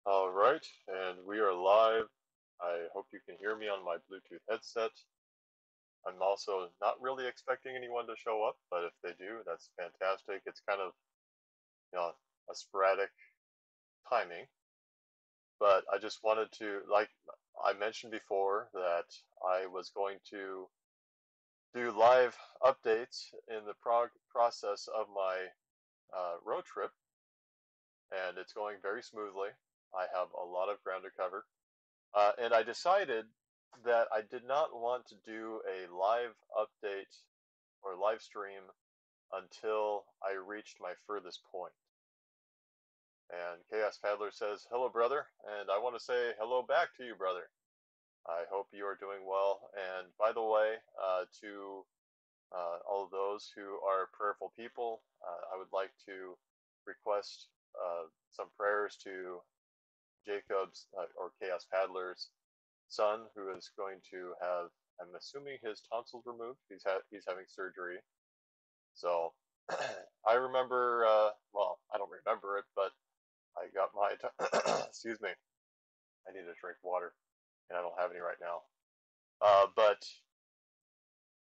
All right, and we are live. I hope you can hear me on my Bluetooth headset. I'm also not really expecting anyone to show up, but if they do, that's fantastic. It's kind of, you know, a sporadic timing, but I just wanted to, like I mentioned before, that I was going to do live updates in the process of my road trip, and it's going very smoothly. I have a lot of ground to cover. And I decided that I did not want to do a live update or live stream until I reached my furthest point. And Chaos Paddler says, "Hello, brother," and I want to say hello back to you, brother. I hope you are doing well. And by the way, to all of those who are prayerful people, I would like to request some prayers to Jacob's or Chaos Paddler's son, who is going to have, I'm assuming, his tonsils removed. He's having surgery. So I remember, well, I don't remember it, but I got my excuse me. I need to drink water, and I don't have any right now. But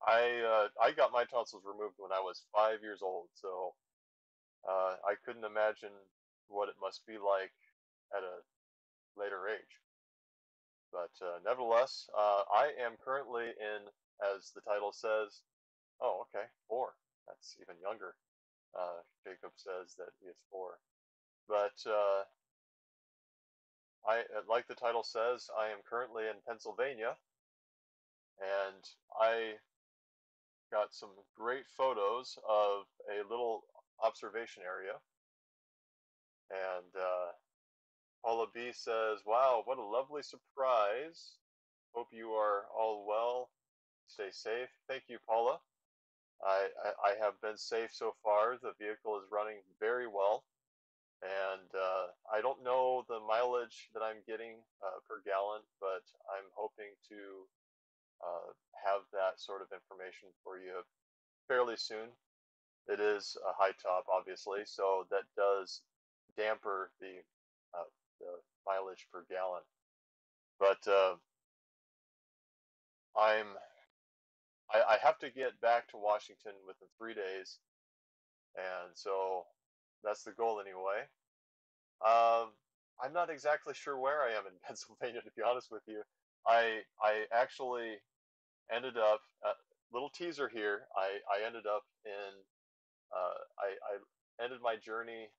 I got my tonsils removed when I was 5 years old, so I couldn't imagine what it must be like at a later age. But nevertheless, I am currently in, as the title says, oh, okay, 4. That's even younger. Jacob says that he is 4. But like the title says, I am currently in Pennsylvania, and I got some great photos of a little observation area. And Paula B says, "Wow, what a lovely surprise. Hope you are all well. Stay safe." Thank you, Paula. I have been safe so far. The vehicle is running very well, and I don't know the mileage that I'm getting per gallon, but I'm hoping to have that sort of information for you fairly soon. It is a high top, obviously, so that does damper the mileage per gallon. But I'm I have to get back to Washington within 3 days, and so that's the goal anyway. Um, I'm not exactly sure where I am in Pennsylvania, to be honest with you. I actually ended up little teaser here. I ended up in I ended my journey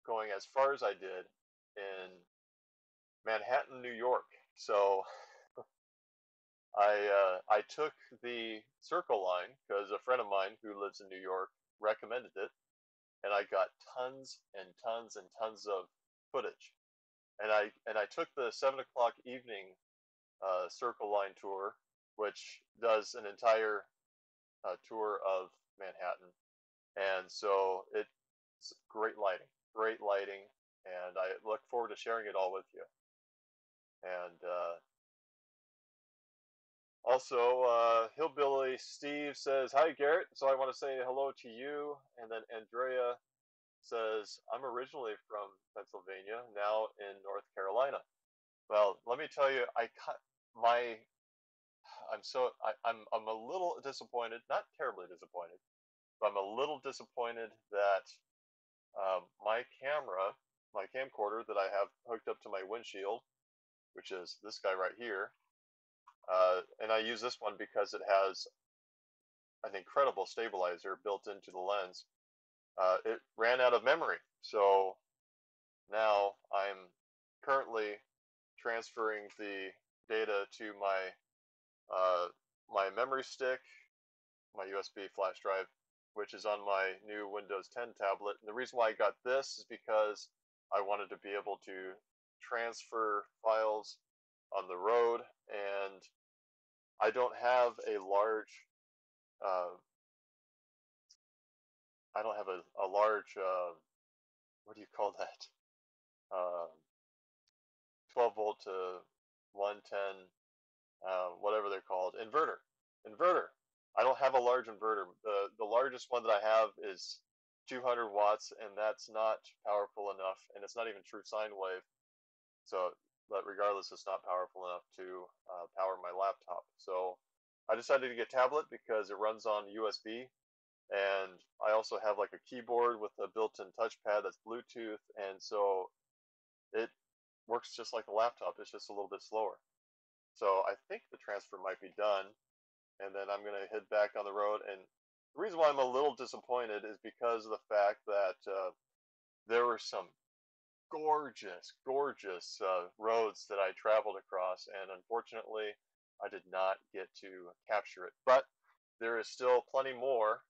going as far as I did in Manhattan, New York. So I took the Circle Line because a friend of mine who lives in New York recommended it, and I got tons and tons and tons of footage. And I took the 7 o'clock evening Circle Line tour, which does an entire tour of Manhattan, and so it's great lighting, and I look forward to sharing it all with you. And also, Hillbilly Steve says, "Hi, Garrett. So I want to say hello to you." And then Andrea says, "I'm originally from Pennsylvania, now in North Carolina." Well, let me tell you, my I'm a little disappointed, not terribly disappointed, but I'm a little disappointed that my camcorder that I have hooked up to my windshield, which is this guy right here, and I use this one because it has an incredible stabilizer built into the lens. It ran out of memory, so now I'm currently transferring the data to uh, my memory stick, my USB flash drive, which is on my new Windows 10 tablet. And the reason why I got this is because I wanted to be able to transfer files on the road, and I don't have a large uh, I don't have a large what do you call that? Um, 12 volt to 110, whatever they're called, inverter. I don't have a large inverter. The largest one that I have is 200 watts, and that's not powerful enough, and it's not even true sine wave So, but regardless, it's not powerful enough to power my laptop. So I decided to get a tablet because it runs on USB, and I also have like a keyboard with a built-in touchpad that's Bluetooth, and so it works just like a laptop. It's just a little bit slower. So I think the transfer might be done, and then I'm gonna head back on the road. And the reason why I'm a little disappointed is because of the fact that there were some gorgeous, gorgeous roads that I traveled across, and unfortunately, I did not get to capture it. But there is still plenty more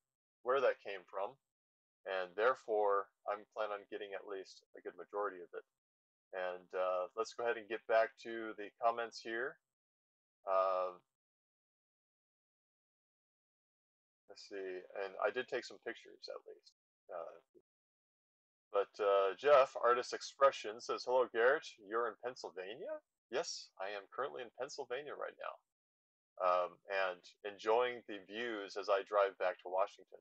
where that came from, and therefore, I'm planning on getting at least a good majority of it. And let's go ahead and get back to the comments here. Uh, let's see, and I did take some pictures at least. Uh, but Jeff, Artist Expression, says, "Hello, Garrett. You're in Pennsylvania?" Yes, I am currently in Pennsylvania right now, and enjoying the views as I drive back to Washington.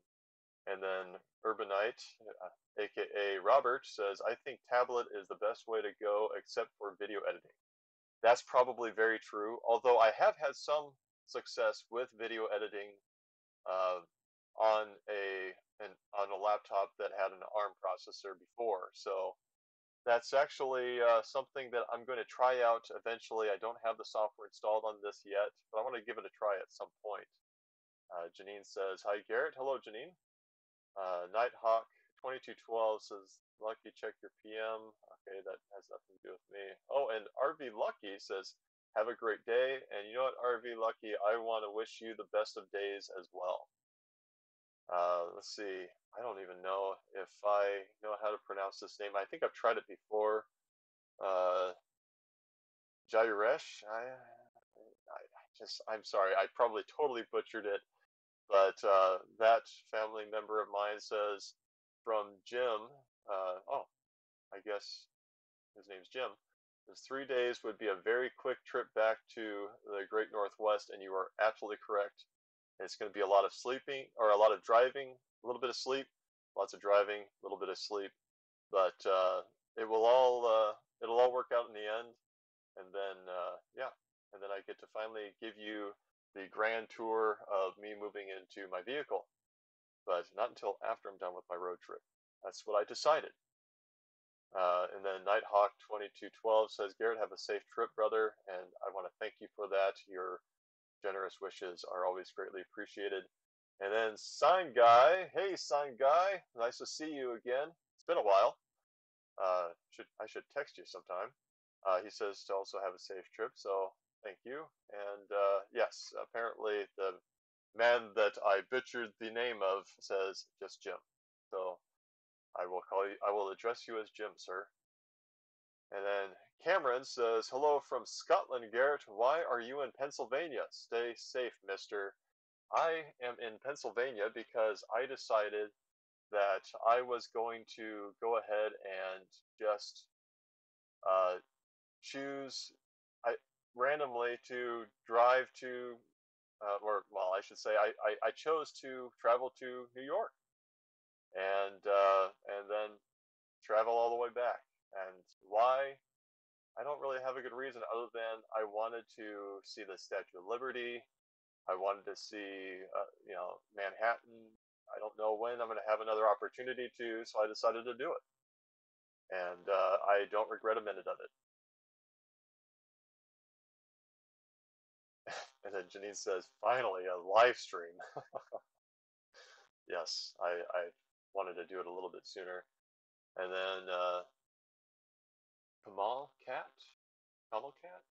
And then Urbanite, aka Robert, says, "I think tablet is the best way to go except for video editing." That's probably very true, although I have had some success with video editing uh, on on a laptop that had an ARM processor before. So that's actually something that I'm going to try out eventually. I don't have the software installed on this yet, but I want to give it a try at some point. Janine says, "Hi Garrett." Hello, Janine. Nighthawk 2212 says, "Lucky, check your PM." Okay, that has nothing to do with me. Oh, and RV Lucky says, "Have a great day." And you know what, RV Lucky, I want to wish you the best of days as well. Let's see. I don't even know if I know how to pronounce this name. I think I've tried it before. Uh, Jairesh. I'm sorry. I probably totally butchered it, but that family member of mine says from Jim. Oh, I guess his name's Jim. Says 3 days would be a very quick trip back to the Great Northwest, and you are absolutely correct. It's going to be a lot of sleeping or a lot of driving, a little bit of sleep, lots of driving, a little bit of sleep, but it'll all work out in the end. And then yeah, and then I get to finally give you the grand tour of me moving into my vehicle, but not until after I'm done with my road trip. That's what I decided. And then Nighthawk 2212 says, "Garrett, have a safe trip, brother, and I want to thank you for that. Your generous wishes are always greatly appreciated." And then Sign Guy, hey Sign Guy, nice to see you again. It's been a while. I should text you sometime. He says to also have a safe trip, so thank you. And yes, apparently the man that I butchered the name of says just Jim. So I will call you. I will address you as Jim, sir. And then Cameron says, "Hello from Scotland, Garrett. Why are you in Pennsylvania? Stay safe, mister." I am in Pennsylvania because I decided that I was going to go ahead and just uh, choose I randomly to drive to, or well, I should say, I chose to travel to New York and then travel all the way back. And why? I don't really have a good reason other than I wanted to see the Statue of Liberty. I wanted to see, Manhattan. I don't know when I'm going to have another opportunity to, so I decided to do it. And I don't regret a minute of it. And then Janine says, "Finally, a live stream." Yes, I wanted to do it a little bit sooner. And then Kamal Cat? Kamal Cat?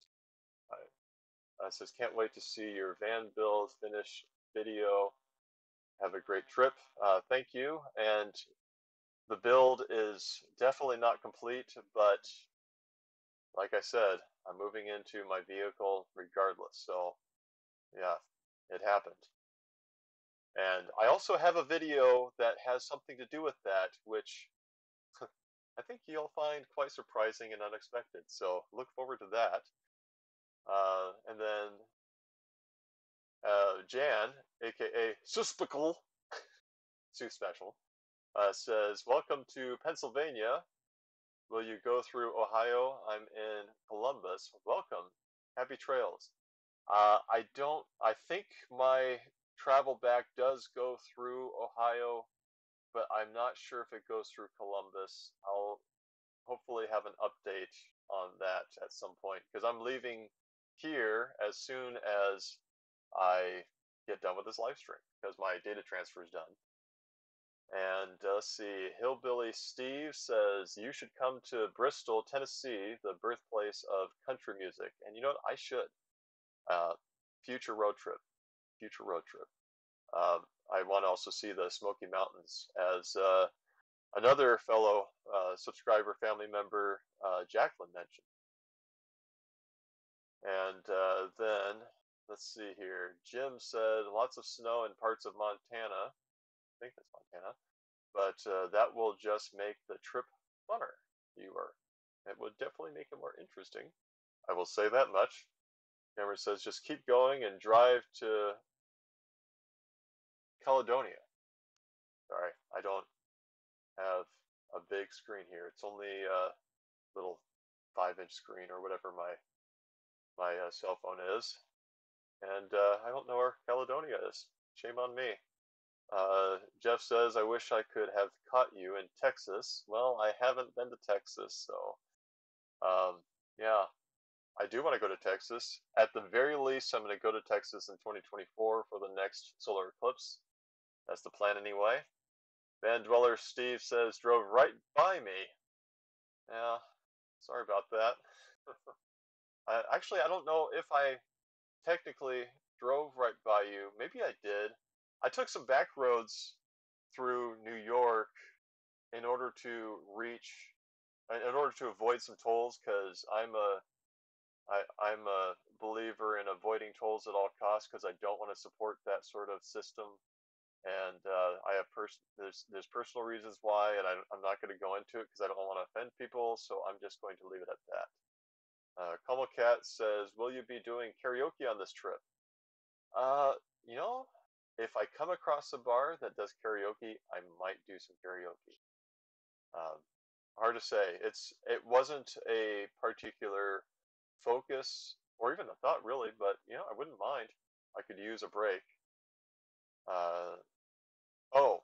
Says, "Can't wait to see your van build finish video. Have a great trip." Thank you. And the build is definitely not complete, but like I said, I'm moving into my vehicle regardless. So yeah, it happened. And I also have a video that has something to do with that, which I think you'll find quite surprising and unexpected. So look forward to that. And then Jan, aka Suspical, Sue Special, says, "Welcome to Pennsylvania. Will you go through Ohio? I'm in Columbus. Welcome. Happy trails. I don't. I think my travel back does go through Ohio, but I'm not sure if it goes through Columbus. I'll hopefully have an update on that at some point because I'm leaving here as soon as I get done with this live stream because my data transfer is done. And let's see, Hillbilly Steve says you should come to Bristol, Tennessee, the birthplace of country music. And you know what? I should. Uh, future road trip. Future road trip. I want to also see the Smoky Mountains, as another fellow subscriber, family member, Jacqueline mentioned. And then, let's see here. Jim said lots of snow in parts of Montana. I think that's Montana. But that will just make the trip funner. It would definitely make it more interesting. I will say that much. Cameron says just keep going and drive to Caledonia. Sorry, I don't have a big screen here. It's only a little 5-inch screen or whatever my cell phone is, and I don't know where Caledonia is. Shame on me. Jeff says, I wish I could have caught you in Texas. Well, I haven't been to Texas, so yeah, I do want to go to Texas. At the very least, I'm going to go to Texas in 2024 for the next solar eclipse. That's the plan anyway. Van Dweller Steve says, drove right by me. Yeah, sorry about that. Actually, I don't know if I technically drove right by you. Maybe I did. I took some back roads through New York in order to avoid some tolls, because I'm a believer in avoiding tolls at all costs because I don't want to support that sort of system. And I have there's personal reasons why, and I'm not going to go into it because I don't want to offend people. So I'm just going to leave it at that. Como Cat says, "Will you be doing karaoke on this trip?" Uh, you know, if I come across a bar that does karaoke, I might do some karaoke. Um, hard to say. It wasn't a particular focus or even a thought really, but I wouldn't mind. I could use a break. Uh, oh,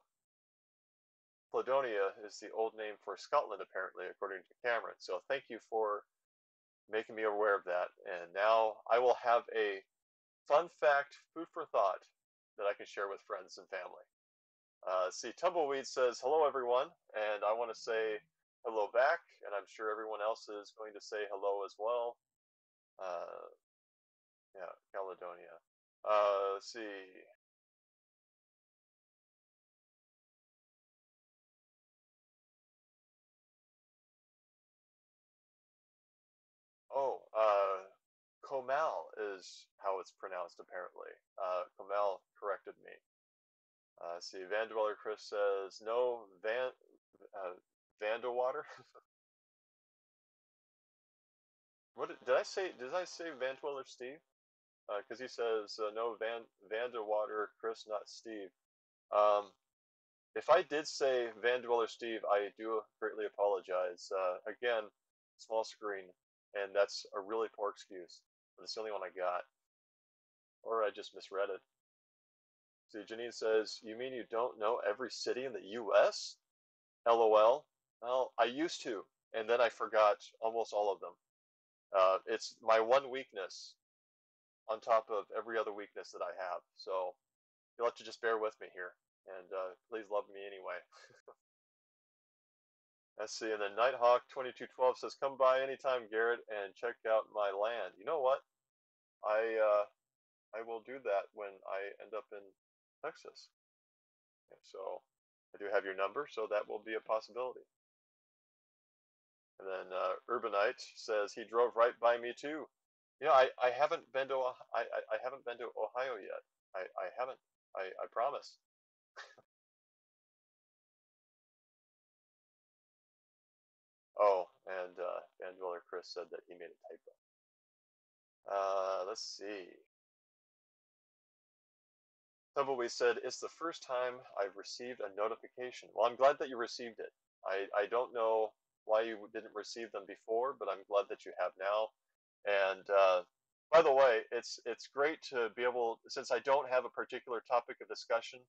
Cladonia is the old name for Scotland, apparently, according to Cameron. So thank you for making me aware of that. And now I will have a fun fact, food for thought, that I can share with friends and family. See, Tumbleweed says, hello, everyone. And I want to say hello back. And I'm sure everyone else is going to say hello as well. Yeah, Caledonia. Let's see. Oh, Comal is how it's pronounced, apparently. Comal corrected me. See, Van Dweller Chris says, no, uh, Vandewater? What did I say? Did I say Van Dweller Steve? Because he says, no, Vandewater Chris, not Steve. Um, if I did say Van Dweller Steve, I do greatly apologize. Again, small screen, and that's a really poor excuse, but it's the only one I got. Or I just misread it. See, Janine says, you mean you don't know every city in the US? LOL. Well, I used to, and then I forgot almost all of them. It's my one weakness on top of every other weakness that I have. So you'll have to just bear with me here, and please love me anyway. Let's see, and then Nighthawk2212 says, come by anytime, Garrett, and check out my land. You know what? I will do that when I end up in Texas. And so I do have your number, so that will be a possibility. And then Urbanite says he drove right by me too. I haven't been to I haven't been to Ohio yet. I haven't. I promise. Oh, and Van Dweller Chris said that he made a typo. Let's see. Tumbleweed said, it's the first time I've received a notification. Well, I'm glad that you received it. I don't know why you didn't receive them before, but I'm glad that you have now. And by the way, it's great to be able, since I don't have a particular topic of discussion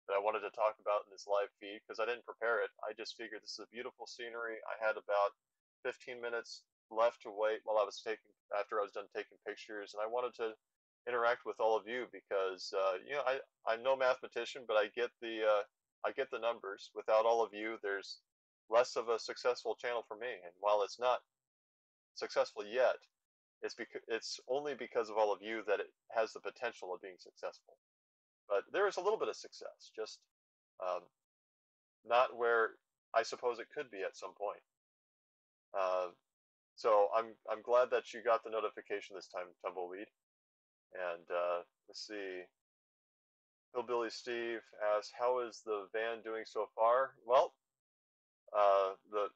that I wanted to talk about in this live feed because I didn't prepare it. I just figured this is a beautiful scenery. I had about 15 minutes left to wait while I was after I was done taking pictures, and I wanted to interact with all of you because I'm no mathematician, but I get the numbers. Without all of you, there's less of a successful channel for me. And while it's not successful yet, it's only because of all of you that it has the potential of being successful. But there is a little bit of success, just um, not where I suppose it could be at some point. So I'm glad that you got the notification this time, Tumbleweed. And let's see. Hillbilly Steve asks, "How is the van doing so far?" Well, the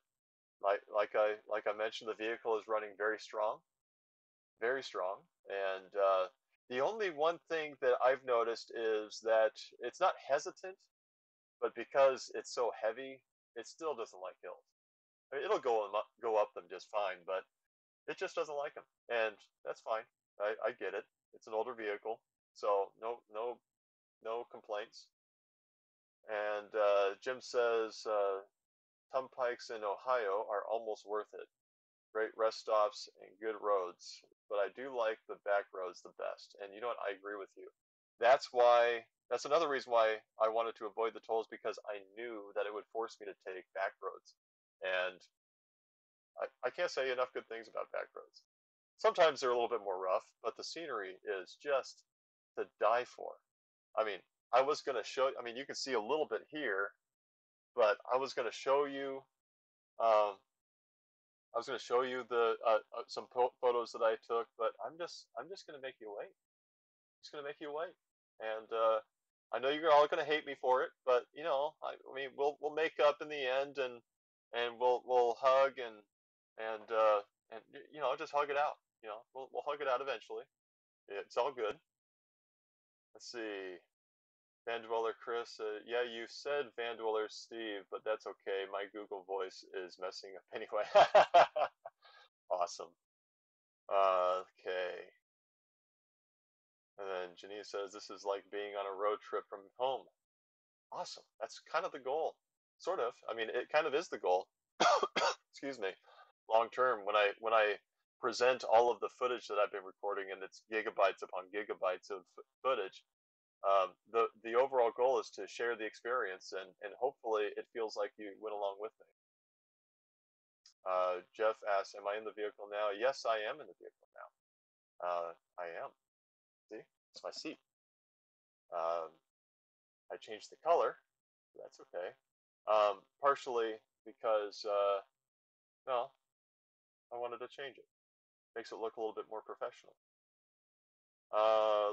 like I mentioned, the vehicle is running very strong, and the only one thing that I've noticed is that it's not hesitant, but because it's so heavy, it still doesn't like hills. I mean, it'll go up them just fine, but it just doesn't like them, and that's fine. I get it. It's an older vehicle, so no complaints. And Jim says turnpikes in Ohio are almost worth it. Great rest stops and good roads, but I do like the back roads the best. And you know what? I agree with you. That's another reason why I wanted to avoid the tolls because I knew that it would force me to take back roads. And I can't say enough good things about back roads. Sometimes they're a little bit more rough, but the scenery is just to die for. I mean, I mean, you can see a little bit here, but I was going to show you, um, I was going to show you some photos that I took, but I'm just going to make you wait. Just going to make you wait. And I know you're all going to hate me for it, but you know, I mean, we'll make up in the end, and we'll hug and you know, just hug it out. You know, we'll hug it out eventually. It's all good. Let's see. Van Dweller Chris, yeah, you said Van Dweller Steve, but that's okay. My Google voice is messing up anyway. Awesome. Okay. And then Janine says, this is like being on a road trip from home. Awesome. That's kind of the goal. Sort of. I mean, it kind of is the goal. Excuse me. Long term, when I present all of the footage that I've been recording, and it's gigabytes upon gigabytes of footage, the overall goal is to share the experience, and hopefully it feels like you went along with me. Jeff asks, "Am I in the vehicle now?" Yes, I am in the vehicle now. I am. See, it's my seat. Um, I changed the color. That's okay. Partially because, well, I wanted to change it. Makes it look a little bit more professional.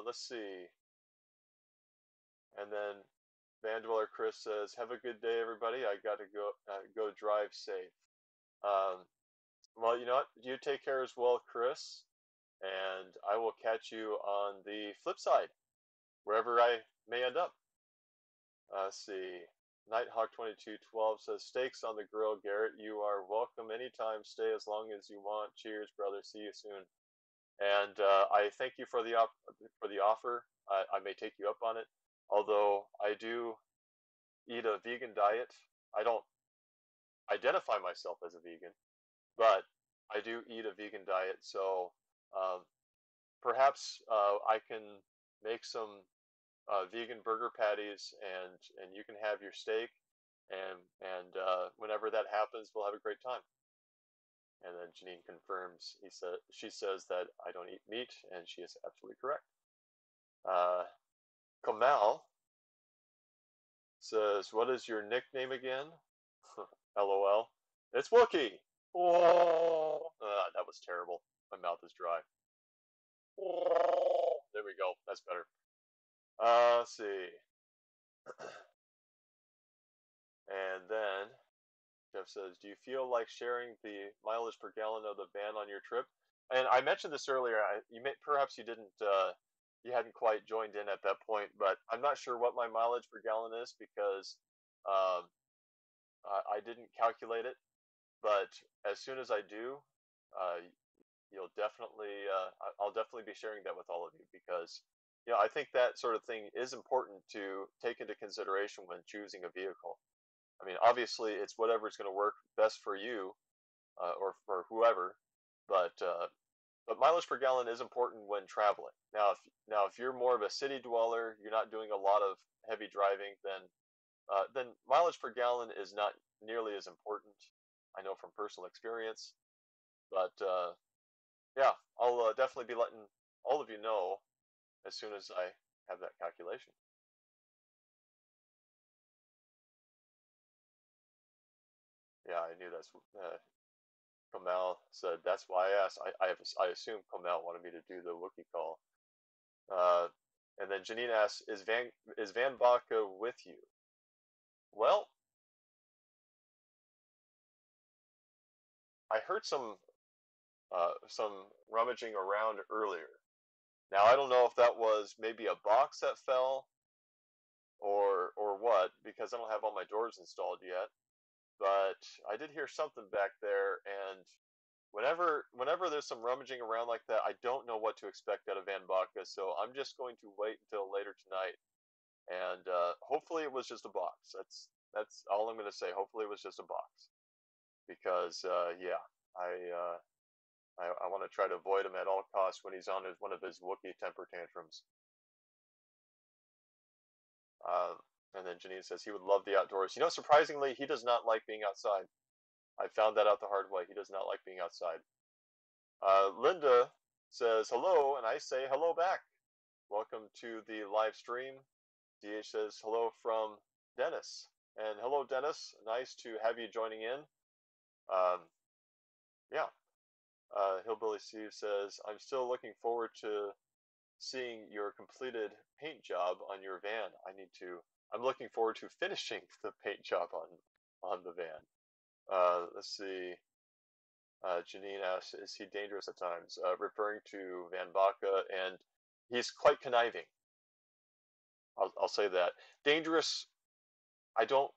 Let's see. And then Van Dweller Chris says, "Have a good day, everybody. I got to go drive safe." Um, well, you know what? You take care as well, Chris, and I will catch you on the flip side, wherever I may end up. Let's see. Nighthawk2212 says, "Steaks on the grill, Garrett. You are welcome anytime. Stay as long as you want. Cheers, brother. See you soon." And I thank you for the offer. I may take you up on it. Although I do eat a vegan diet. I don't identify myself as a vegan, but I do eat a vegan diet. So um, perhaps I can make some vegan burger patties, and you can have your steak, and whenever that happens, we'll have a great time. And then Janine confirms. She says that I don't eat meat, and she is absolutely correct. Kamal says, "What is your nickname again?" LOL. It's Wookie. Oh, that was terrible. My mouth is dry. There we go. That's better. Let's see. And then Jeff says, "Do you feel like sharing the mileage per gallon of the van on your trip?" And I mentioned this earlier. Perhaps you didn't, you hadn't quite joined in at that point, but I'm not sure what my mileage per gallon is because um, I didn't calculate it. but as soon as I do, uh, you'll definitely I'll definitely be sharing that with all of you because I think that sort of thing is important to take into consideration when choosing a vehicle. I mean, obviously, it's whatever's going to work best for you or for whoever, but uh, but mileage per gallon is important when traveling. Now if you're more of a city dweller, you're not doing a lot of heavy driving, then mileage per gallon is not nearly as important. I know from personal experience, but yeah, I'll definitely be letting all of you know as soon as I have that calculation. Yeah, I knew that's Kamal said. That's why I asked. I assumed Kamal wanted me to do the Wookiee call. Uh, and then Janine asks, is Van Baca with you? Well, I heard some rummaging around earlier. Now I don't know if that was maybe a box that fell or what because I don't have all my doors installed yet. But I did hear something back there, and whenever there's some rummaging around like that, I don't know what to expect out of Van Baca. So I'm just going to wait until later tonight, and hopefully it was just a box. That's all I'm going to say. Hopefully it was just a box because yeah, I. Uh, I want to try to avoid him at all costs when he's on one of his Wookiee temper tantrums. Uh, and then Janine says he would love the outdoors. Surprisingly, he does not like being outside. I found that out the hard way. He does not like being outside. Linda says hello, and I say hello back. Welcome to the live stream. DH says hello from Dennis. And hello, Dennis. Nice to have you joining in. Um, yeah. Hillbilly Steve says, I'm still looking forward to seeing your completed paint job on your van. I'm looking forward to finishing the paint job on the van. Let's see. Janine asks, is he dangerous at times? Referring to Van Baca, and he's quite conniving. I'll say that. Dangerous, I don't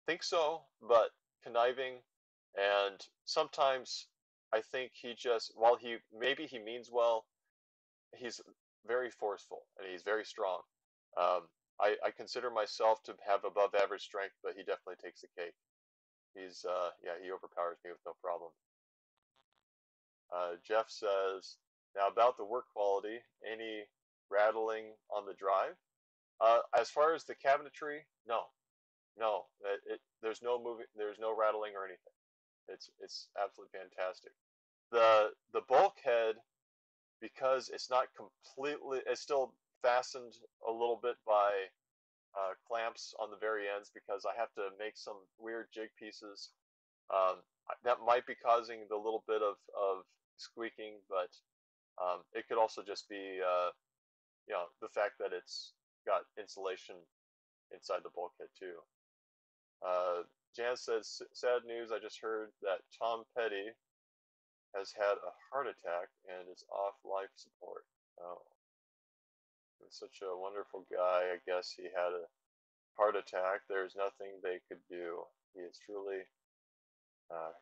think so, but conniving, and sometimes I think he just, while maybe he means well, he's very forceful and he's very strong. Um, I consider myself to have above average strength, but he definitely takes the cake. Yeah, he overpowers me with no problem. Jeff says, now about the work quality, any rattling on the drive? As far as the cabinetry, no, no, there's no moving, there's no rattling or anything. It's absolutely fantastic. The bulkhead, because it's not completely, it's still fastened a little bit by clamps on the very ends because I have to make some weird jig pieces. Um, that might be causing the little bit of squeaking, but it could also just be the fact that it's got insulation inside the bulkhead too. Jan says, sad news, I just heard that Tom Petty has had a heart attack and is off life support. Oh, he was such a wonderful guy. I guess he had a heart attack. There's nothing they could do. He is truly uh,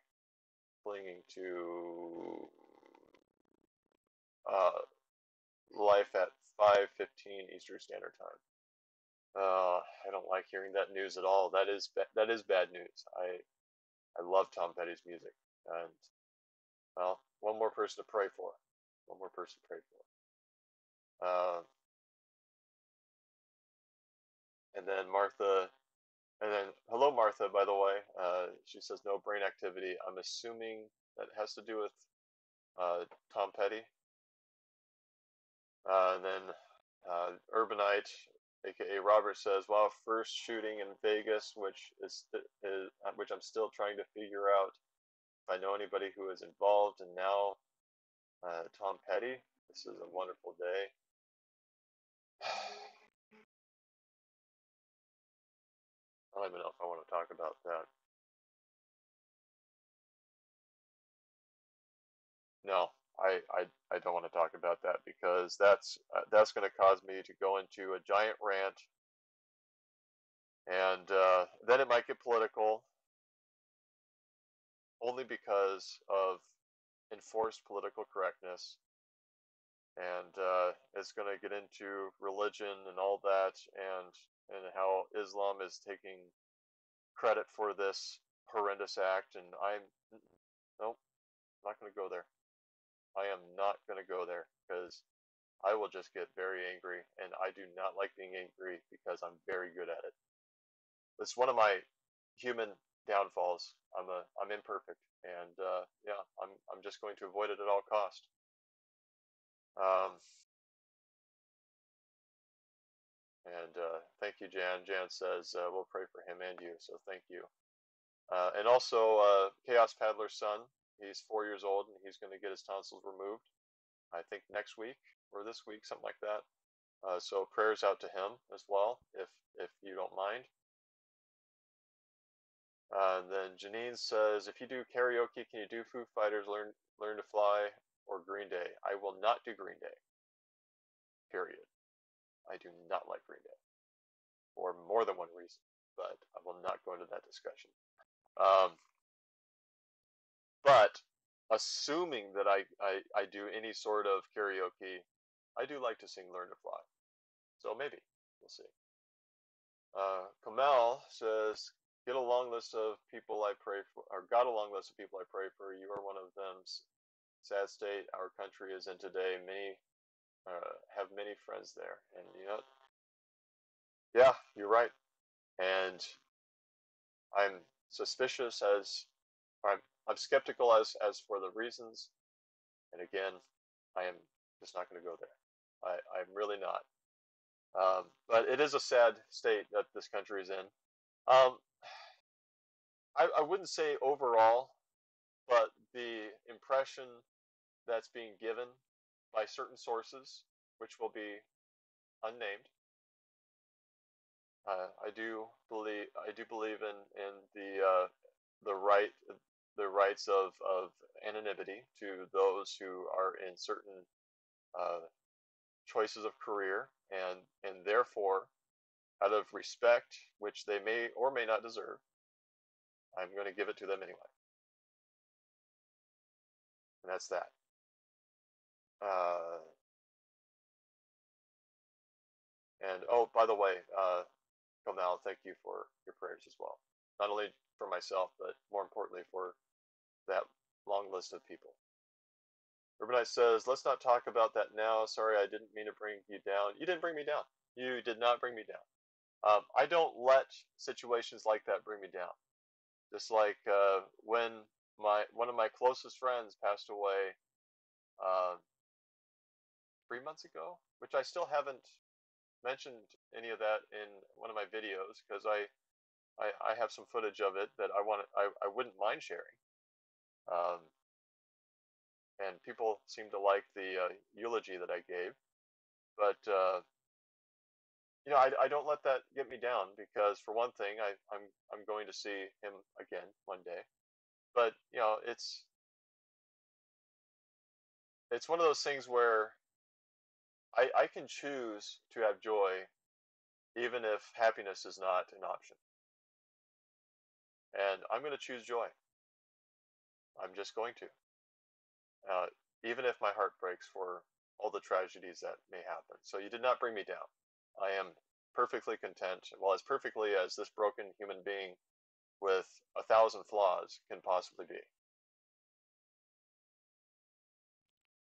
clinging to uh, life at 5:15 Eastern Standard Time. I don't like hearing that news at all. That is bad news. I love Tom Petty's music, and well, one more person to pray for. One more person to pray for. And then Martha, and then hello Martha. By the way, she says no brain activity. I'm assuming that has to do with Tom Petty. And then Urbanite, aka Robert, says, "Wow, first shooting in Vegas, which I'm still trying to figure out if I know anybody who is involved." And now Tom Petty. This is a wonderful day. I don't even know if I want to talk about that. No, I don't want to talk about that because that's going to cause me to go into a giant rant, and then it might get political. only because of enforced political correctness, and it's going to get into religion and all that, and how Islam is taking credit for this horrendous act, and I'm nope, not going to go there. I am not going to go there because I will just get very angry, and I do not like being angry because I'm very good at it. It's one of my human downfalls. I'm imperfect, and yeah, I'm just going to avoid it at all cost. Um, and thank you, Jan. Jan says we'll pray for him and you, so thank you. And also Chaos Paddler's son. He's 4 years old, and he's going to get his tonsils removed. I think next week or this week, something like that. So prayers out to him as well, if you don't mind. And then Janine says, if you do karaoke, can you do Foo Fighters, Learn to Fly, or Green Day? I will not do Green Day. Period. I do not like Green Day for more than one reason, but I will not go into that discussion. Um, but assuming that I do any sort of karaoke, I do like to sing Learn to Fly. So maybe. We'll see. Kamal says, get a long list of people I pray for, or got a long list of people I pray for. You are one of them. Sad state our country is in today. Many have many friends there, and you know, yeah, you're right. And I'm suspicious as I'm I'm skeptical as for the reasons. And again, I am just not going to go there. I'm really not. But it is a sad state that this country is in. Um, I wouldn't say overall, but the impression that's being given by certain sources, which will be unnamed, I do believe in the rights of anonymity to those who are in certain uh, choices of career, and therefore, out of respect, which they may or may not deserve, I'm going to give it to them anyway, and that's that. Uh, and oh, by the way, Kamal, thank you for your prayers as well. Not only for myself, but more importantly for that long list of people. Urbanize says, let's not talk about that now. Sorry, I didn't mean to bring you down. You didn't bring me down. You did not bring me down. I don't let situations like that bring me down. Just like when one of my closest friends passed away uh, 3 months ago, which I still haven't mentioned any of that in one of my videos because I have some footage of it that I wouldn't mind sharing. Um, and people seem to like the eulogy that I gave, but you know, I don't let that get me down because for one thing, I'm going to see him again one day, but you know, it's one of those things where I can choose to have joy even if happiness is not an option, and I'm going to choose joy. I'm just going to, uh, even if my heart breaks for all the tragedies that may happen. So you did not bring me down. I am perfectly content, well, as perfectly as this broken human being with 1,000 flaws can possibly be.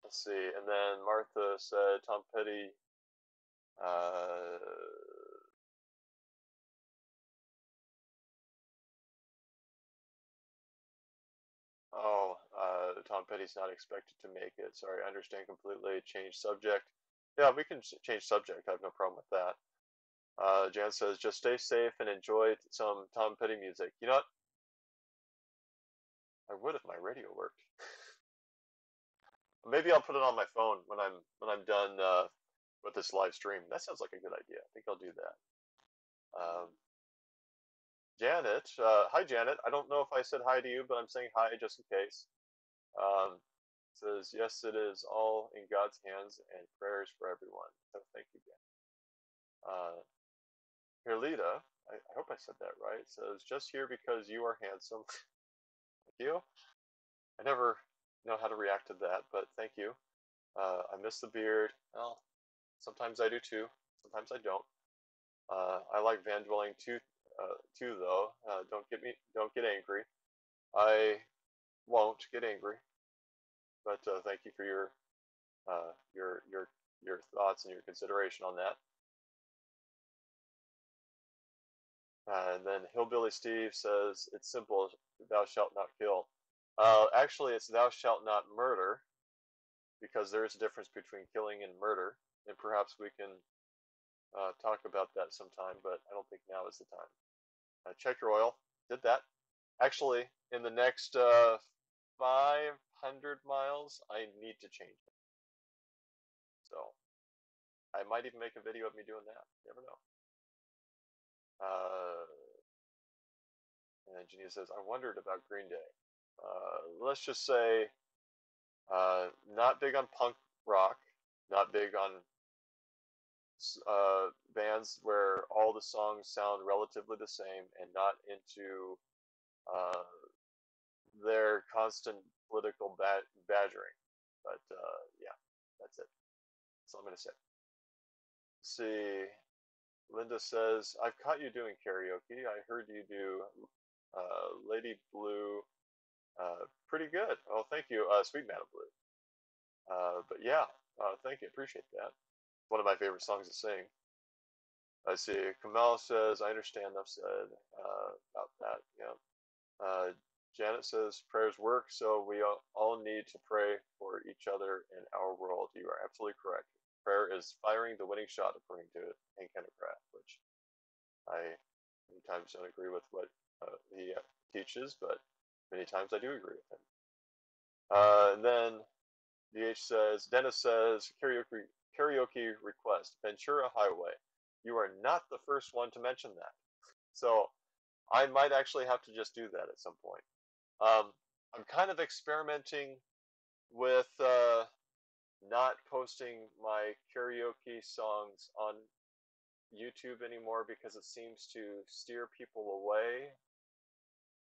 Let's see. And then Martha said, Tom Petty. Uh, Tom Petty's not expected to make it. Sorry, I understand completely. Change subject. Yeah, we can change subject. I have no problem with that. Jan says, just stay safe and enjoy some Tom Petty music. You know what? I would if my radio worked. Maybe I'll put it on my phone when I'm done with this live stream. That sounds like a good idea. I think I'll do that. Um, Janet, hi Janet. I don't know if I said hi to you, but I'm saying hi just in case. Um, says yes, it is all in God's hands and prayers for everyone. So thank you, Janet. Hirlita, I hope I said that right. Says just here because you are handsome. you. I never know how to react to that, but thank you. I miss the beard. Well, sometimes I do too. Sometimes I don't. I like Van Dwelling too though. Don't get angry. I won't get angry, but thank you for uh, your your your thoughts and your consideration on that. And then Hillbilly Steve says it's simple. Thou shalt not kill. Actually, it's thou shalt not murder because there is a difference between killing and murder, and perhaps we can talk about that sometime. But I don't think now is the time. Check your oil. Did that. Actually, in the next 500 miles, I need to change it. So I might even make a video of me doing that. You never know. Uh, and Janine says, I wondered about Green Day. Let's just say, not big on punk rock, not big on bands where all the songs sound relatively the same, and not into uh, their constant political badgering. But yeah, that's it. That's all I'm going to say. Let's see. Linda says, I've caught you doing karaoke. I heard you do Lady Blue pretty good. Oh, thank you, Sweet Madam Blue. But yeah, thank you. Appreciate that. One of my favorite songs to sing. I see. Kamal says, I understand. Enough said about that. Yeah. Janet says, prayers work, so we all need to pray for each other in our world. You are absolutely correct. Prayer is firing the winning shot, according to Hank Hanegraaff, which I many times don't agree with what he teaches, but many times I do agree with him. And then DH says, Dennis says, karaoke request, Ventura Highway. You are not the first one to mention that. So I might actually have to just do that at some point. I'm kind of experimenting with not posting my karaoke songs on YouTube anymore because it seems to steer people away,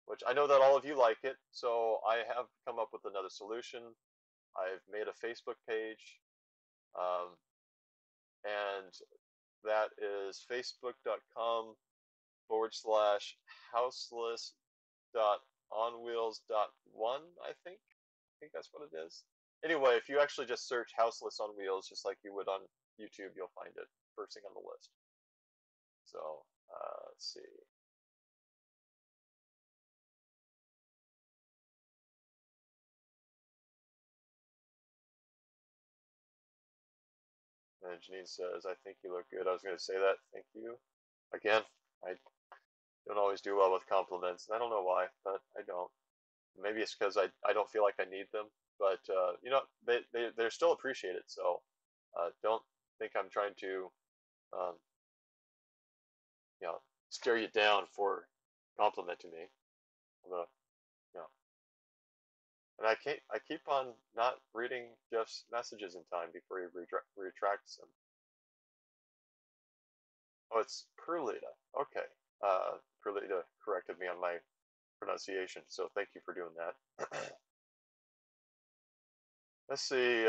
which I know that all of you like it, so I have come up with another solution. I've made a Facebook page, and that is facebook.com/houseless.onwheels.1, I think. I think that's what it is. Anyway, if you actually just search Houseless on Wheels, just like you would on YouTube, you'll find it first thing on the list. So, let's see. And Janine says, I think you look good. I was going to say that. Thank you. Again, I don't always do well with compliments. I don't know why, but I don't. Maybe it's because I don't feel like I need them. But, you know, they're still appreciated. So don't think I'm trying to, um, you know, stare you down for complimenting me. Although, you know, and I keep on not reading Jeff's messages in time before he retracts them. Oh, it's Perlita. Okay. Perlita corrected me on my pronunciation, so thank you for doing that. Let's see.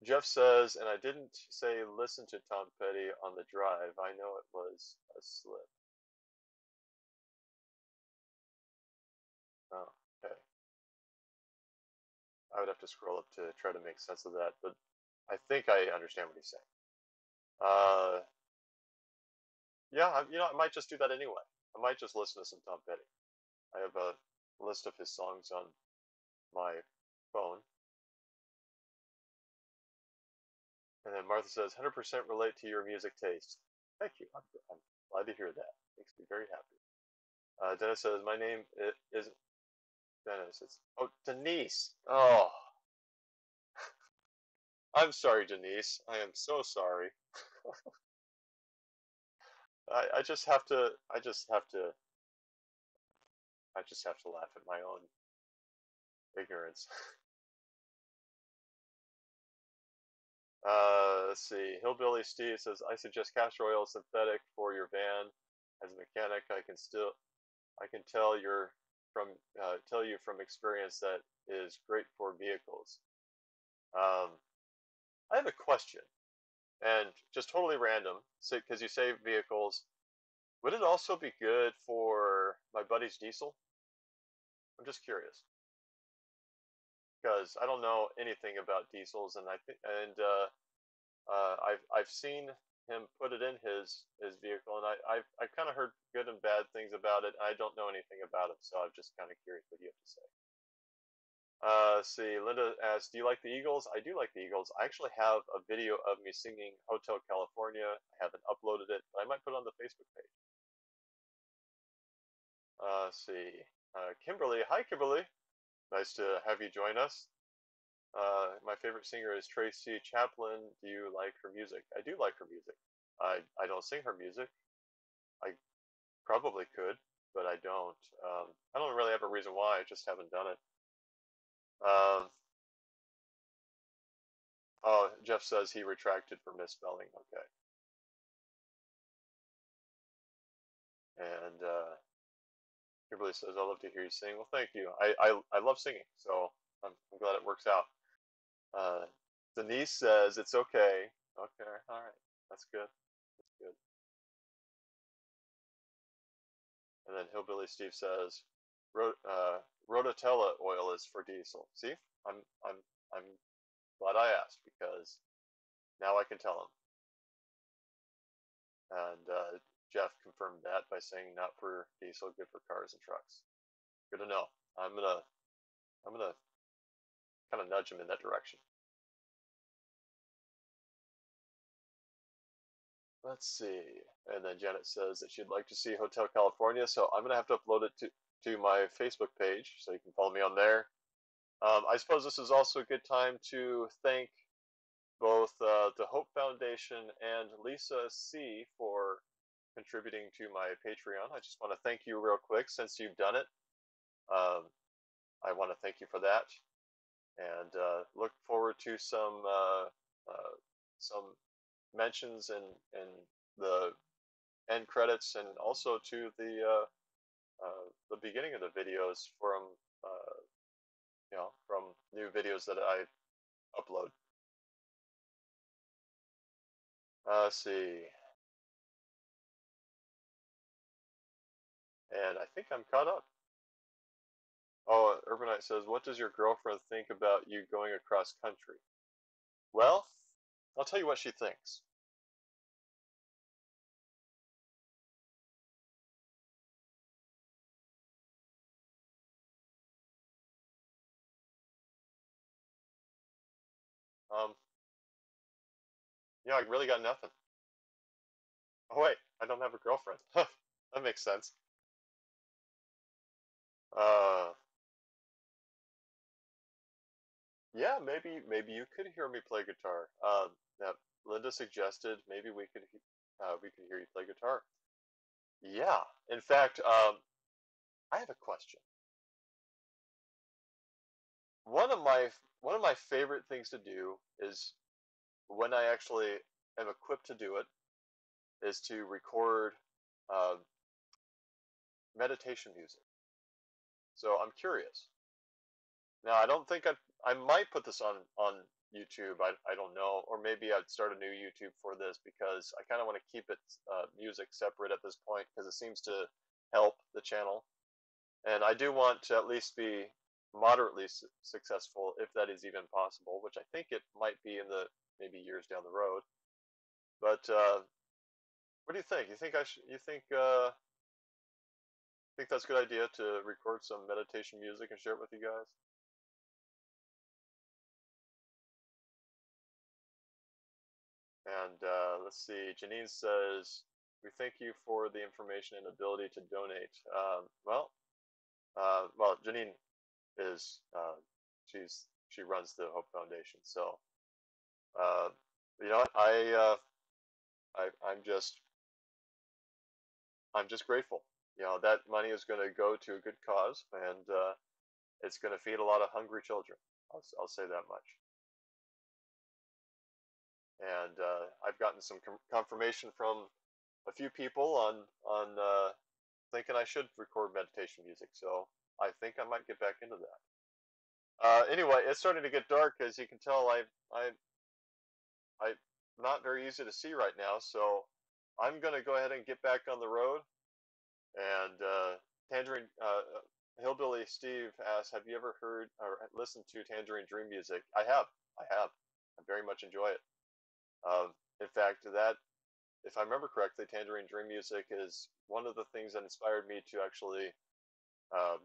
Jeff says, and I didn't say listen to Tom Petty on the drive. I know it was a slip. Oh, okay. I would have to scroll up to try to make sense of that, but I think I understand what he's saying. Yeah, you know, I might just do that anyway. I might just listen to some Tom Petty. I have a list of his songs on my phone. And then Martha says, 100% relate to your music taste. Thank you. I'm glad to hear that. Makes me very happy. Dennis says, my name is Dennis. It's Denise. Oh, I'm sorry, Denise. I am so sorry. I just have to. I just have to laugh at my own ignorance. Let's see. Hillbilly Steve says, I suggest castor oil synthetic for your van. As a mechanic, I can tell you're tell you from experience that is great for vehicles. Um, I have a question, and just totally random, because you say vehicles. Would it also be good for my buddy's diesel? I'm just curious because I don't know anything about diesels, and I've seen him put it in his vehicle, and I've kind of heard good and bad things about it. I don't know anything about it, so I'm just kind of curious what you have to say. See, Linda asks, "Do you like the Eagles?" I do like the Eagles. I actually have a video of me singing Hotel California. I haven't uploaded it, but I might put it on the Facebook page. See, Kimberly. Hi, Kimberly. Nice to have you join us. My favorite singer is Tracy Chaplin. Do you like her music? I do like her music. I don't sing her music. I probably could, but I don't. I don't really have a reason why. I just haven't done it. Um, oh, Jeff says he retracted for misspelling. Okay. And Kimberly says, I love to hear you sing. Well, thank you. I love singing, so I'm glad it works out. Uh, Denise says, it's okay. Okay, all right. That's good. That's good. And then Hillbilly Steve says, Rototella oil is for diesel. See, I'm glad I asked because now I can tell him. And Jeff confirmed that by saying not for diesel, good for cars and trucks. Good to know. I'm gonna kind of nudge him in that direction. Let's see. And then Janet says that she'd like to see Hotel California, so I'm gonna have to upload it to my Facebook page, so you can follow me on there. I suppose this is also a good time to thank both the Hope Foundation and Lisa C for contributing to my Patreon. I just want to thank you real quick since you've done it. Um, I want to thank you for that, and look forward to some mentions in the end credits, and also to the beginning of the videos uh, from new videos that I upload. Let's see, and I think I'm caught up. Oh, Urbanite says, what does your girlfriend think about you going across country? Well, I'll tell you what she thinks. Um, I really got nothing. Oh wait, I don't have a girlfriend. That makes sense. Uh, yeah, maybe you could hear me play guitar. That Linda suggested maybe we could hear you play guitar. Yeah. In fact, I have a question. One of my one of my favorite things to do is when I actually am equipped to do it is to record uh, meditation music. So I'm curious. Now I don't think I might put this on YouTube. I don't know, or maybe I'd start a new YouTube for this because I kind of want to keep it music separate at this point because it seems to help the channel, and I do want to at least be moderately successful if that is even possible, which I think it might be in the maybe years down the road. But what do you think? You think that's a good idea to record some meditation music and share it with you guys? And let's see, Janine says, we thank you for the information and ability to donate. Well, Janine is, she runs the Hope Foundation. So, uh, you know what, I'm just grateful. That money is going to go to a good cause, and it's going to feed a lot of hungry children. I'll say that much. And I've gotten some confirmation from a few people on thinking I should record meditation music. So I think I might get back into that. Anyway, it's starting to get dark, as you can tell. I'm not very easy to see right now, so I'm gonna go ahead and get back on the road. And Tangerine Hillbilly Steve asks, "Have you ever heard or listened to Tangerine Dream music?" I have. I have. I very much enjoy it. In fact, that if I remember correctly, Tangerine Dream music is one of the things that inspired me to actually um,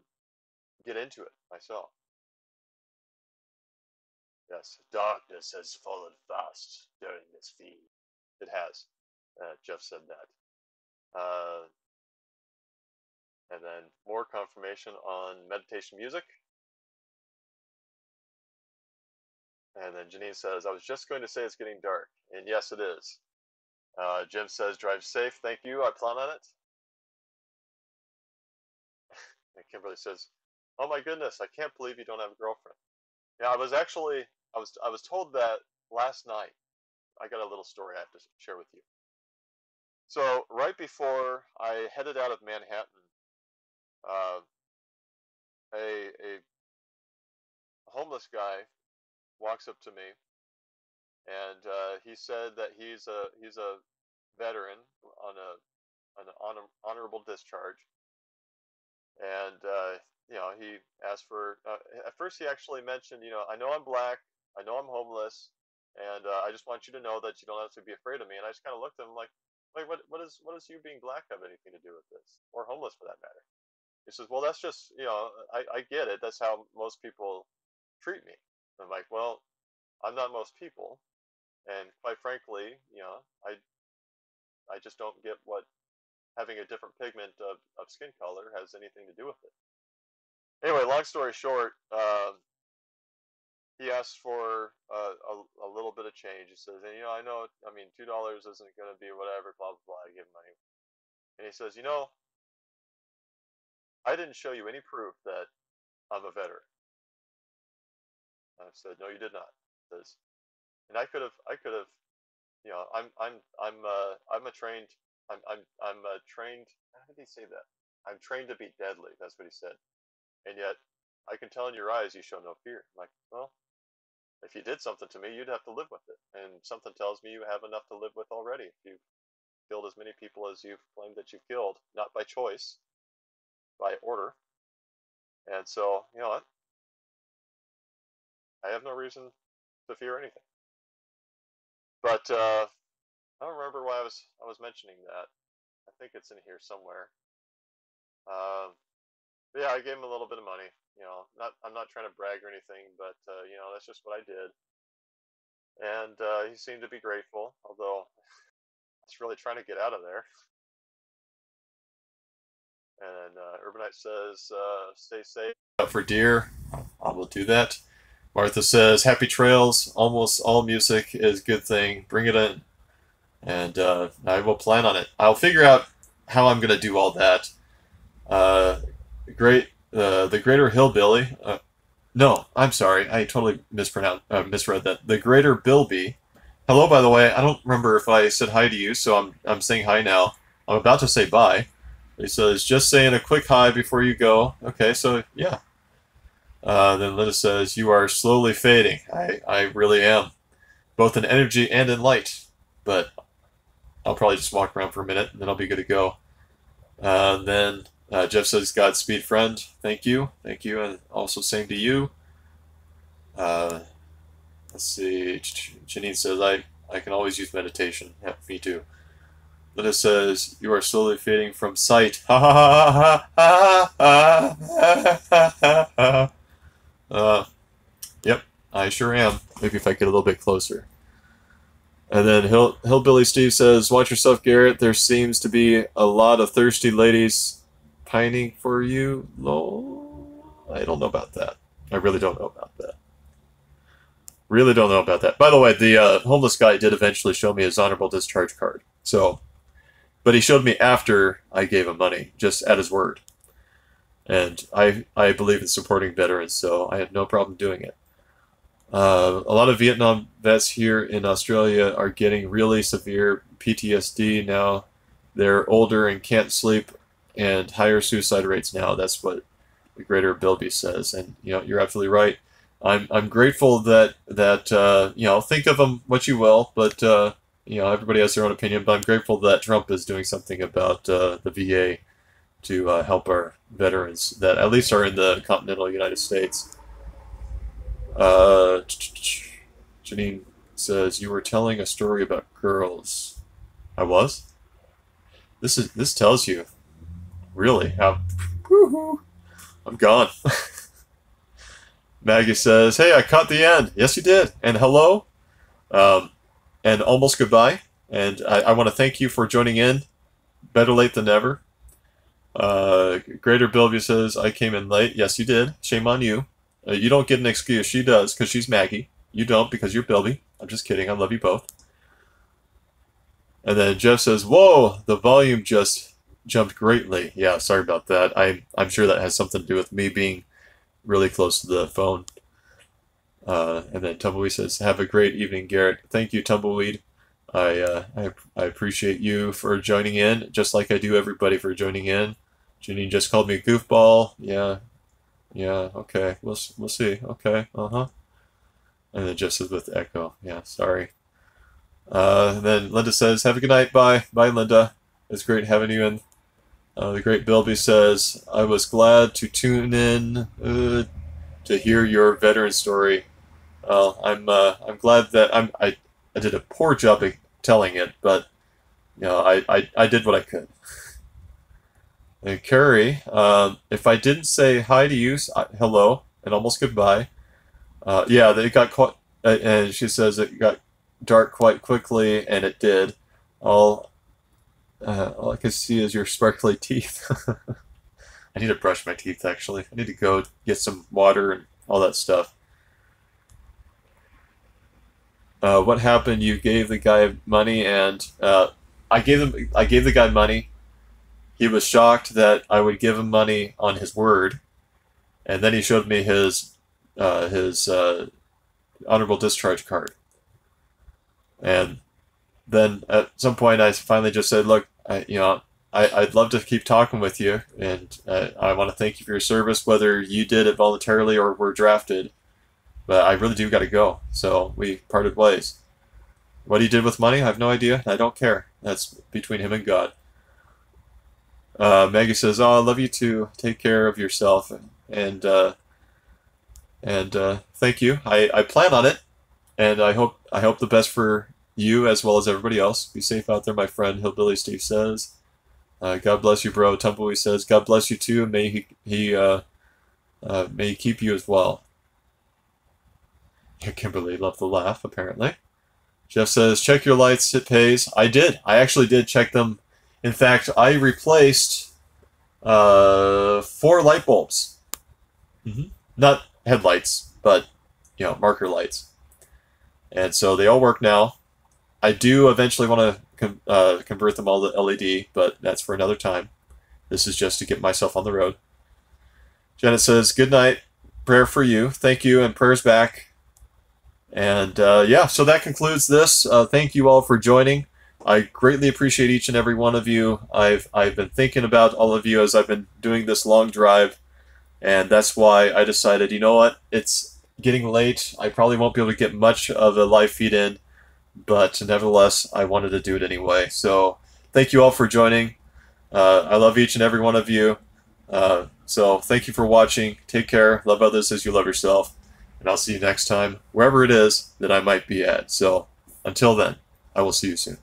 get into it myself. Yes, darkness has fallen fast during this feed. It has. Jeff said that. And then more confirmation on meditation music. And then Janine says, I was just going to say it's getting dark. And yes, it is. Jim says, drive safe. Thank you. I plan on it. And Kimberly says, oh my goodness, I can't believe you don't have a girlfriend. Yeah, I was told that last night. I got a little story I have to share with you. So right before I headed out of Manhattan, uh, a homeless guy walks up to me, and he said that he's a veteran on an honorable discharge, and he asked for. At first, he actually mentioned, I know I'm black, I know I'm homeless, and I just want you to know that you don't have to be afraid of me. And I just kind of looked at him like, wait, what does you being black have anything to do with this, or homeless for that matter? He says, well, that's just, I get it. That's how most people treat me. I'm like, well, I'm not most people, and quite frankly, I just don't get what having a different pigment of skin color has anything to do with it. Anyway, long story short, he asked for a little bit of change. He says, and I know, I mean, $2 isn't going to be whatever, blah blah blah. I give him money, and he says, I didn't show you any proof that I'm a veteran. I said, no, you did not. He says, and I could have, I'm a trained, I'm trained. How did he say that? I'm trained to be deadly. That's what he said. And yet, I can tell in your eyes you show no fear. I'm like, well, if you did something to me, you'd have to live with it. And something tells me you have enough to live with already. If you've killed as many people as you've claimed that you've killed, not by choice, by order. And so, you know what? I have no reason to fear anything. But I don't remember why I was mentioning that. I think it's in here somewhere. But yeah, I gave him a little bit of money. I'm not trying to brag or anything, but that's just what I did. And he seemed to be grateful, although I was really trying to get out of there. And Urbanite says, stay safe. For deer, I will do that. Martha says, happy trails. Almost all music is a good thing. Bring it in. And I will plan on it. I'll figure out how I'm going to do all that. The Greater Hillbilly. No, I'm sorry. I totally misread that. The Greater Bilby. Hello, by the way. I don't remember if I said hi to you, so I'm saying hi now. I'm about to say bye. He says, just saying a quick hi before you go. Okay, so yeah. Then Linda says, you are slowly fading. I really am. Both in energy and in light. But I'll probably just walk around for a minute, and then I'll be good to go. Then Jeff says, Godspeed, friend. Thank you. Thank you, and also same to you. Let's see. Janine says, I can always use meditation. Yeah, me too. Linda says, you are slowly fading from sight. Ha ha ha ha ha ha ha ha ha. Yep, I sure am. Maybe if I get a little bit closer. And then Hillbilly Steve says, watch yourself, Garrett. There seems to be a lot of thirsty ladies pining for you. Lol. I don't know about that. I really don't know about that. Really don't know about that. By the way, the homeless guy did eventually show me his honorable discharge card. So, but he showed me after I gave him money, just at his word. And I believe in supporting veterans, so I have no problem doing it. A lot of Vietnam vets here in Australia are getting really severe PTSD now. They're older and can't sleep, and higher suicide rates now. That's what the Greater Bilby says, and you're absolutely right. I'm grateful that think of them what you will, but everybody has their own opinion. But I'm grateful that Trump is doing something about the VA to help our veterans that at least are in the continental United States. Janine says you were telling a story about girls. I was. This tells you really how. Woohoo! I'm gone. Maggie says, "Hey, I caught the end." Yes, you did. And hello, and almost goodbye. And I want to thank you for joining in. Better late than never. Greater Bilby says, "I came in late." Yes, you did. Shame on you. You don't get an excuse. She does because she's Maggie. You don't because you're Bilby. I'm just kidding. I love you both. And then Jeff says, "Whoa, the volume just jumped greatly." Yeah, sorry about that. I'm sure that has something to do with me being really close to the phone. And then Tumbleweed says, "Have a great evening, Garrett." Thank you, Tumbleweed. I appreciate you for joining in, just like I do everybody for joining in. Janine just called me a goofball. Yeah, okay, we'll see. Okay, And then Jeff says with echo. Yeah, sorry. And then Linda says, "Have a good night. Bye, Linda. It's great having you in." The great Bilby says, "I was glad to tune in to hear your veteran story." I'm glad that I did a poor job of telling it, but I did what I could. And Carrie, if I didn't say hi to you, hello and almost goodbye. Yeah, it got quite, and she says it got dark quite quickly, and it did. All I can see is your sparkly teeth. I need to brush my teeth, actually. I need to go get some water and all that stuff. What happened? You gave the guy money, and I gave the guy money. He was shocked that I would give him money on his word, and then he showed me his honorable discharge card. And then at some point, I finally just said, "Look, I'd love to keep talking with you, and I want to thank you for your service, whether you did it voluntarily or were drafted. But I really do got to go." So we parted ways. What he did with money, I have no idea. I don't care. That's between him and God. Maggie says, "Oh, I love you too. Take care of yourself, and thank you. I plan on it, and I hope the best for you as well as everybody else. Be safe out there, my friend." Hillbilly Steve says, "God bless you, bro." Tumbleweed says, "God bless you too. May he keep you as well." Kimberly loved the laugh, apparently. Jeff says, "Check your lights. It pays." I did. I actually did check them. In fact, I replaced 4 light bulbs. Not headlights, but marker lights. And so they all work now. I do eventually want to convert them all to LED, but that's for another time. This is just to get myself on the road. Janet says, "Good night. Prayer for you." Thank you, and prayers back. And so that concludes this. Thank you all for joining. I greatly appreciate each and every one of you. I've been thinking about all of you as I've been doing this long drive, and that's why I decided, you know what, it's getting late. I probably won't be able to get much of a live feed in, but nevertheless, I wanted to do it anyway. So thank you all for joining. I love each and every one of you. So thank you for watching. Take care. Love others as you love yourself. And I'll see you next time, wherever it is that I might be at. So until then, I will see you soon.